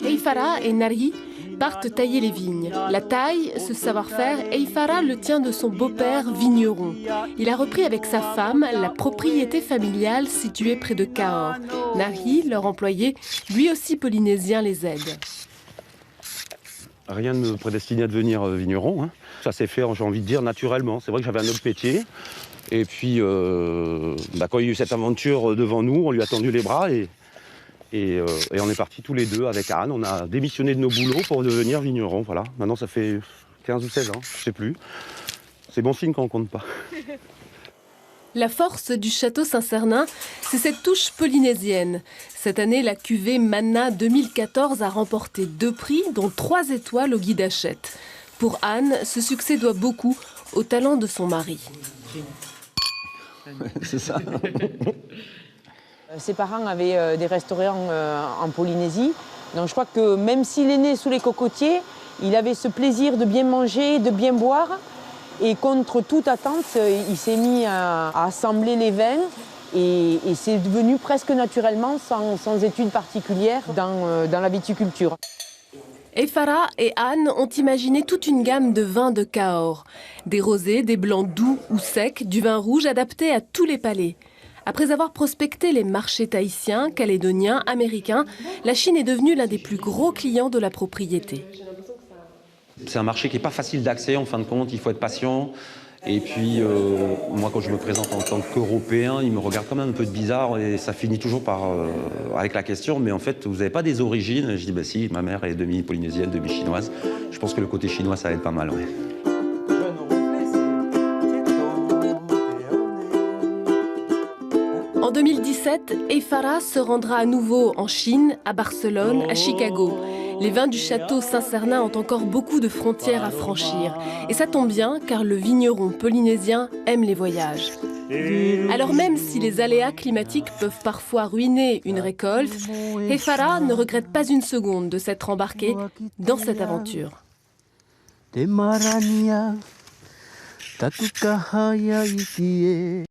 Eifara et Nari partent tailler les vignes. La taille, ce savoir-faire, Eifara le tient de son beau-père vigneron. Il a repris avec sa femme la propriété familiale située près de Cahors. Nari, leur employé, lui aussi polynésien, les aide. Rien ne me prédestinait à devenir vigneron. Ça s'est fait, j'ai envie de dire, naturellement. C'est vrai que j'avais un autre métier. Et puis, quand il y a eu cette aventure devant nous, on lui a tendu les bras et on est partis tous les deux avec Anne. On a démissionné de nos boulots pour devenir vigneron. Voilà. Maintenant, ça fait 15 ou 16 ans, je ne sais plus. C'est bon signe quand on ne compte pas. La force du château Saint-Cernin, c'est cette touche polynésienne. Cette année, la cuvée Mana 2014 a remporté 2 prix, dont 3 étoiles au guide Hachette. Pour Anne, ce succès doit beaucoup au talent de son mari. C'est ça. Ses parents avaient des restaurants en Polynésie. Donc je crois que même s'il est né sous les cocotiers, il avait ce plaisir de bien manger, de bien boire. Et contre toute attente, il s'est mis à assembler les vins. Et c'est devenu presque naturellement, sans études particulières, dans la viticulture. Eifara et Anne ont imaginé toute une gamme de vins de Cahors. Des rosés, des blancs doux ou secs, du vin rouge adapté à tous les palais. Après avoir prospecté les marchés tahitiens, calédoniens, américains, la Chine est devenue l'un des plus gros clients de la propriété. C'est un marché qui n'est pas facile d'accès en fin de compte, il faut être patient. Et puis, moi, quand je me présente en tant qu'Européen, ils me regardent quand même un peu de bizarre et ça finit toujours avec la question, mais en fait, vous n'avez pas des origines? Je dis, bah si, ma mère est demi-polynésienne, demi-chinoise. Je pense que le côté chinois, ça aide pas mal, ouais. En 2017, Eifara se rendra à nouveau en Chine, à Barcelone, à Chicago. Les vins du château Saint-Cernin ont encore beaucoup de frontières à franchir. Et ça tombe bien, car le vigneron polynésien aime les voyages. Alors même si les aléas climatiques peuvent parfois ruiner une récolte, Eifara ne regrette pas une seconde de s'être embarqué dans cette aventure.